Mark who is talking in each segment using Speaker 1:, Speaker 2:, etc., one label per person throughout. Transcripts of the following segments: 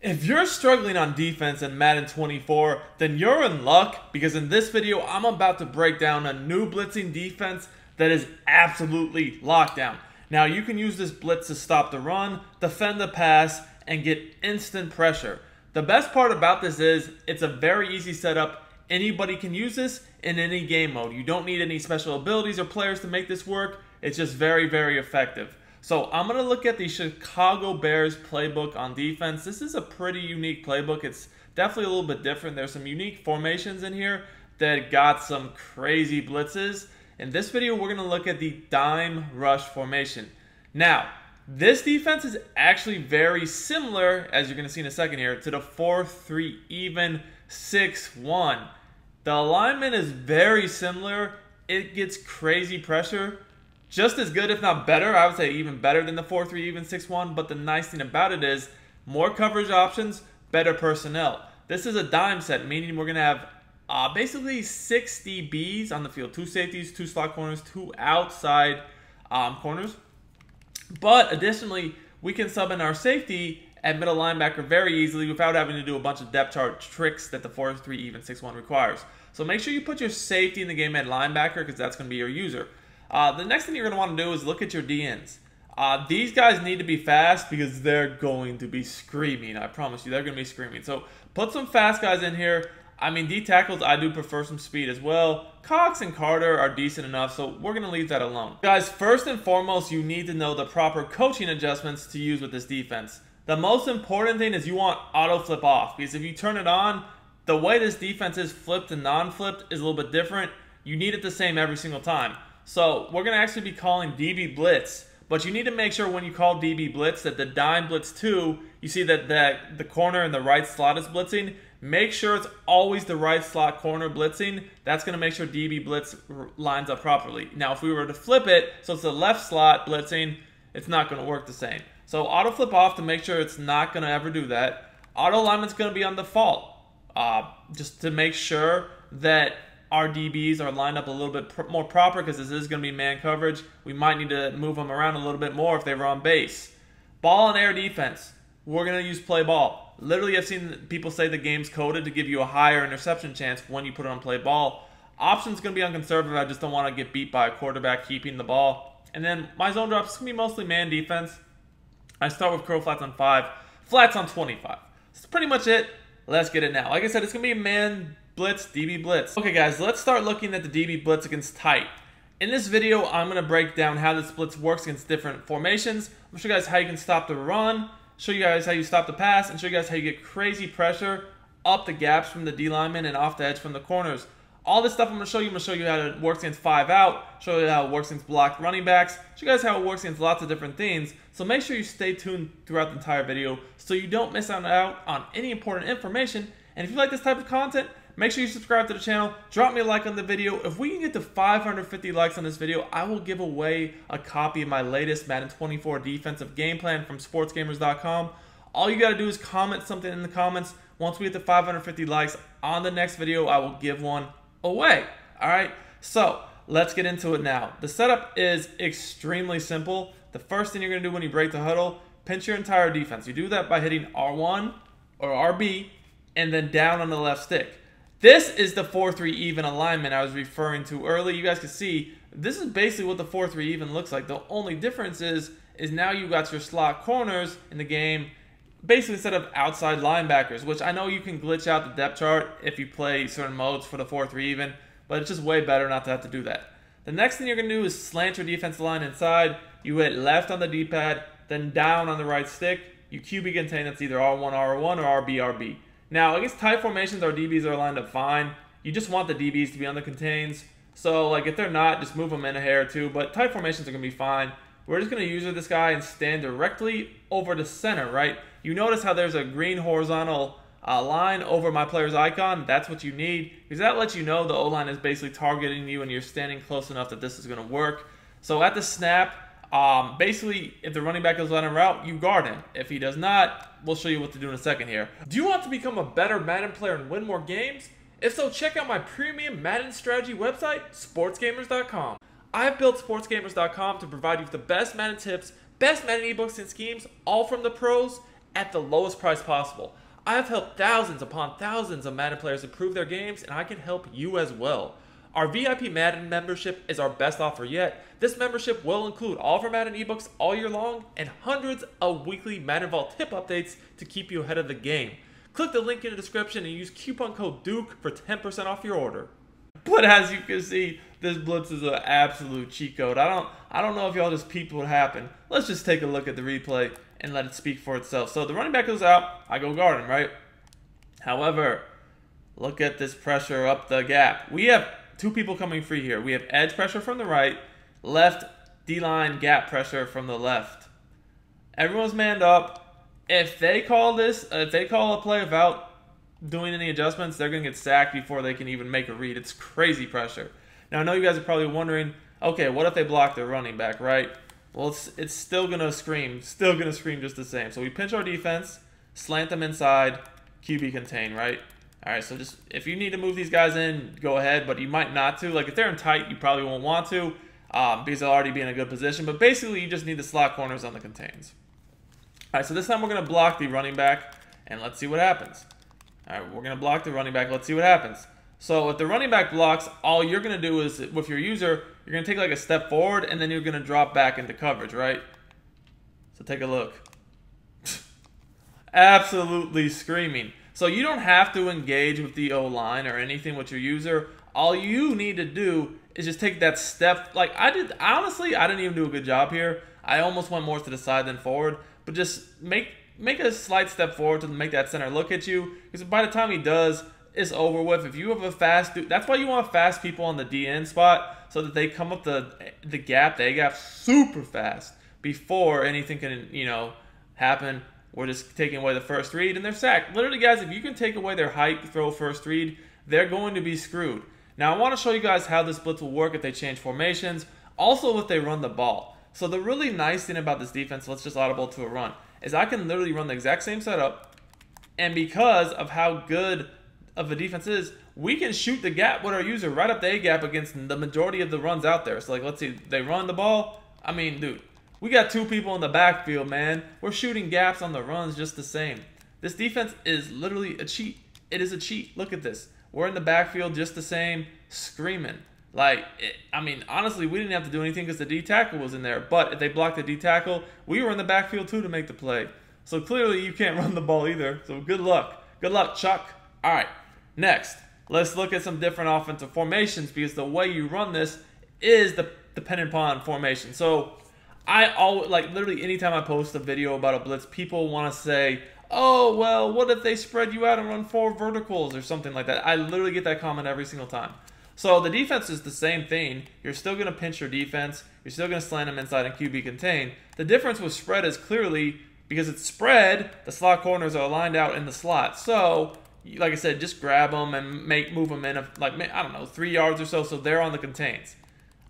Speaker 1: If you're struggling on defense in Madden 24, then you're in luck, because in this video, I'm about to break down a new blitzing defense that is absolutely lockdown. Now, you can use this blitz to stop the run, defend the pass, and get instant pressure. The best part about this is it's a very easy setup. Anybody can use this in any game mode. You don't need any special abilities or players to make this work. It's just very, very effective. So I'm going to look at the Chicago Bears playbook on defense. This is a pretty unique playbook. It's definitely a little bit different. There's some unique formations in here that got some crazy blitzes. In this video, we're going to look at the dime rush formation. Now, this defense is actually very similar, as you're going to see in a second here, to the 4-3 even 6-1. The alignment is very similar. It gets crazy pressure. Just as good, if not better. I would say even better than the 4-3 even 6-1. But the nice thing about it is more coverage options, better personnel. This is a dime set, meaning we're going to have basically 6 DBs on the field. 2 safeties, 2 slot corners, 2 outside corners. But additionally, we can sub in our safety at middle linebacker very easily without having to do a bunch of depth chart tricks that the 4-3 even 6-1 requires. So make sure you put your safety in the game at linebacker, because that's going to be your user. The next thing you're going to want to do is look at your DNs. These guys need to be fast because they're going to be screaming. I promise you, they're going to be screaming. So put some fast guys in here. I mean, D tackles, I do prefer some speed as well. Cox and Carter are decent enough, so we're going to leave that alone. Guys, first and foremost, you need to know the proper coaching adjustments to use with this defense. The most important thing is you want auto flip off, because if you turn it on, the way this defense is flipped and non-flipped is a little bit different. You need it the same every single time. So we're going to actually be calling DB Blitz, but you need to make sure when you call DB Blitz that the dime blitz 2, you see that the corner in the right slot is blitzing. Make sure it's always the right slot corner blitzing. That's going to make sure DB Blitz lines up properly. Now, if we were to flip it, so it's the left slot blitzing, it's not going to work the same. So auto flip off to make sure it's not going to ever do that. Auto alignment's going to be on default, just to make sure that our DBs are lined up a little bit more proper, because this is going to be man coverage. We might need to move them around a little bit more if they were on base. Ball and air defense. We're going to use play ball. Literally, I've seen people say the game's coded to give you a higher interception chance when you put it on play ball. Option's going to be on conservative. I just don't want to get beat by a quarterback keeping the ball. And then my zone drops is going to be mostly man defense. I start with curl flats on 5, flats on 25. That's pretty much it. Let's get it now. Like I said, it's going to be man blitz, DB blitz. Okay, guys, let's start looking at the DB blitz against tight. In this video, I'm going to break down how this blitz works against different formations. I'm going to show you guys how you can stop the run, show you guys how you stop the pass, and show you guys how you get crazy pressure up the gaps from the D linemen and off the edge from the corners. All this stuff I'm going to show you. I'm going to show you how it works against 5 out, show you how it works against blocked running backs, show you guys how it works against lots of different things. So make sure you stay tuned throughout the entire video so you don't miss out on any important information. And if you like this type of content, make sure you subscribe to the channel, drop me a like on the video. If we can get to 550 likes on this video, I will give away a copy of my latest Madden 24 defensive game plan from sportsgamers.com. All you got to do is comment something in the comments. Once we get to 550 likes on the next video, I will give one away. All right, so let's get into it now. The setup is extremely simple. The first thing you're going to do when you break the huddle, pinch your entire defense. You do that by hitting R1 or RB and then down on the left stick. This is the 4-3 even alignment I was referring to earlier. You guys can see this is basically what the 4-3 even looks like. The only difference is now you got your slot corners in the game, basically instead of outside linebackers, which I know you can glitch out the depth chart if you play certain modes for the 4-3 even, but it's just way better not to have to do that. The next thing you're going to do is slant your defensive line inside. You hit left on the D-pad, then down on the right stick. You QB contain, that's either R1, R1, or RB, RB. Now, against tight formations, our DBs are lined up fine. You just want the DBs to be on the contains. So, like, if they're not, just move them in a hair or two. But tight formations are going to be fine. We're just going to use this guy and stand directly over the center, right? You notice how there's a green horizontal line over my player's icon. That's what you need, because that lets you know the O-line is basically targeting you and you're standing close enough that this is going to work. So at the snap, basically, if the running back goes on a route, you guard him. If he does not, we'll show you what to do in a second here. Do you want to become a better Madden player and win more games? If so, check out my premium Madden strategy website, sportsgamers.com. I've built sportsgamers.com to provide you with the best Madden tips, best Madden ebooks and schemes, all from the pros, at the lowest price possible. I have helped thousands upon thousands of Madden players improve their games, and I can help you as well. Our VIP Madden membership is our best offer yet. This membership will include all of our Madden ebooks all year long and hundreds of weekly Madden Vault tip updates to keep you ahead of the game. Click the link in the description and use coupon code DUKE for 10% off your order. But as you can see, this Blitz is an absolute cheat code. I don't know if y'all just peeped what happened. Let's just take a look at the replay and let it speak for itself. So the running back goes out, I go guard him, right? However, look at this pressure up the gap. We have two people coming free here. We have edge pressure from the right, left D-line gap pressure from the left. Everyone's manned up. If they call a play without doing any adjustments, they're going to get sacked before they can even make a read. It's crazy pressure. Now, I know you guys are probably wondering, okay, what if they block their running back, right? Well, it's still going to scream just the same. So we pinch our defense, slant them inside, QB contain, right? All right, so just if you need to move these guys in, go ahead, but you might not to. Like if they're in tight, you probably won't want to because they'll already be in a good position. But basically, you just need the slot corners on the contains. All right, so this time we're going to block the running back, and let's see what happens. All right, we're going to block the running back. Let's see what happens. So if the running back blocks, all you're going to do is, with your user, you're going to take like a step forward, and then you're going to drop back into coverage, right? So take a look. Absolutely screaming. So you don't have to engage with the O-line or anything with your user. All you need to do is just take that step. Like I did, honestly, I didn't even do a good job here. I almost went more to the side than forward. But just make a slight step forward to make that center look at you. Because by the time he does, it's over with. If you have a fast dude, that's why you want fast people on the DN spot so that they come up the gap, the A-gap super fast before anything can, happen. We're just taking away the first read, and they're sacked. Literally, guys, if you can take away their height, throw first read, they're going to be screwed. Now, I want to show you guys how this blitz will work if they change formations, also if they run the ball. So the really nice thing about this defense, let's just audible to a run, is I can literally run the exact same setup, and because of how good of a defense is, we can shoot the gap with our user right up the A-gap against the majority of the runs out there. So, like, let's see, they run the ball. I mean, dude. We got two people in the backfield, man. We're shooting gaps on the runs just the same. This defense is literally a cheat. It is a cheat. Look at this. We're in the backfield just the same, screaming. I mean, honestly, we didn't have to do anything because the D tackle was in there. But if they blocked the D tackle, we were in the backfield too to make the play. So clearly you can't run the ball either. So good luck. Good luck, Chuck. All right, next. Let's look at some different offensive formations because the way you run this is dependent upon formation. So I always, literally anytime I post a video about a blitz, people want to say, oh, well, what if they spread you out and run 4 verticals or something like that? I literally get that comment every single time. So the defense is the same thing. You're still going to pinch your defense. You're still going to slant them inside and QB contain. The difference with spread is clearly, because it's spread, the slot corners are lined out in the slot. So, like I said, just grab them and move them in, I don't know, 3 yards or so they're on the contains.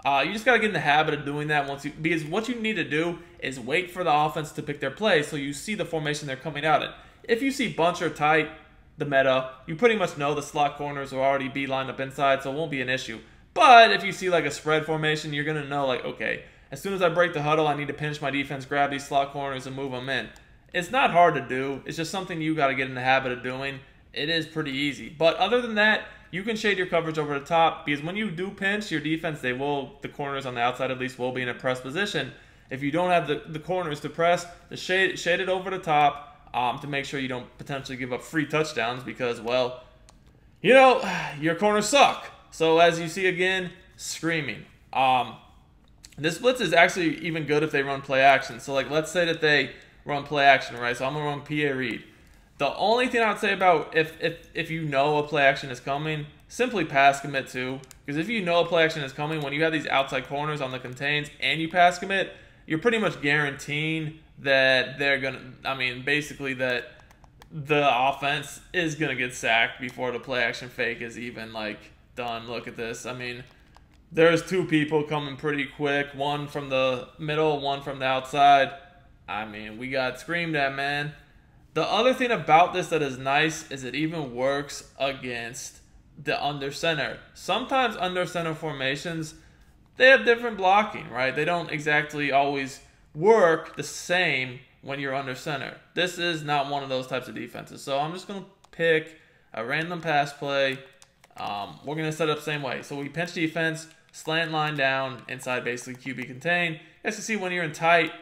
Speaker 1: You just got to get in the habit of doing that because what you need to do is wait for the offense to pick their play so you see the formation they're coming out in. If you see bunch or tight, the meta, you pretty much know the slot corners will already be lined up inside, so it won't be an issue. But if you see like a spread formation, you're going to know okay, as soon as I break the huddle, I need to pinch my defense, grab these slot corners, and move them in. It's not hard to do. It's just something you got to get in the habit of doing. It is pretty easy. But other than that, you can shade your coverage over the top because when you do pinch your defense, the corners on the outside at least will be in a press position. If you don't have the corners to press, shade it over the top to make sure you don't potentially give up free touchdowns because, well, your corners suck. So as you see again, screaming. This blitz is actually even good if they run play action. So let's say that they run play action, right? So I'm gonna run PA read. The only thing I would say about if you know a play action is coming, simply pass commit too. Because if you know a play action is coming, when you have these outside corners on the contains and you pass commit, you're pretty much guaranteeing that they're gonna, basically that the offense is gonna get sacked before the play action fake is even done. Look at this. There's 2 people coming pretty quick. One from the middle, one from the outside. We got screamed at, man. The other thing about this that is nice is it even works against the under center. Sometimes under center formations, they have different blocking, right? They don't exactly always work the same when you're under center. This is not one of those types of defenses. So I'm just going to pick a random pass play. We're going to set up the same way. So we pinch defense, slant line down, inside basically QB contain. You guys can see when you're in tight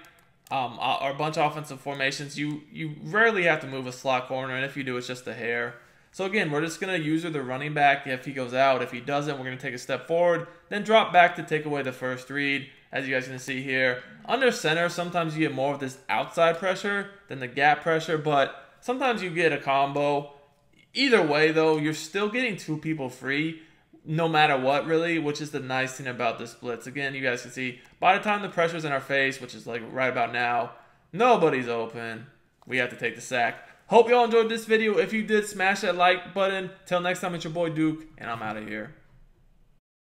Speaker 1: or a bunch of offensive formations, you rarely have to move a slot corner, and if you do, it's just a hair. So again, we're just going to use the running back if he goes out. If he doesn't, we're going to take a step forward, then drop back to take away the first read. As you guys can see here, under center, sometimes you get more of this outside pressure than the gap pressure, but sometimes you get a combo. Either way, though, you're still getting two people free, no matter what, really, which is the nice thing about this blitz. Again, you guys can see, by the time the pressure's in our face, which is like right about now, nobody's open. We have to take the sack. Hope y'all enjoyed this video. If you did, smash that like button. Till next time, it's your boy Duke, and I'm out of here.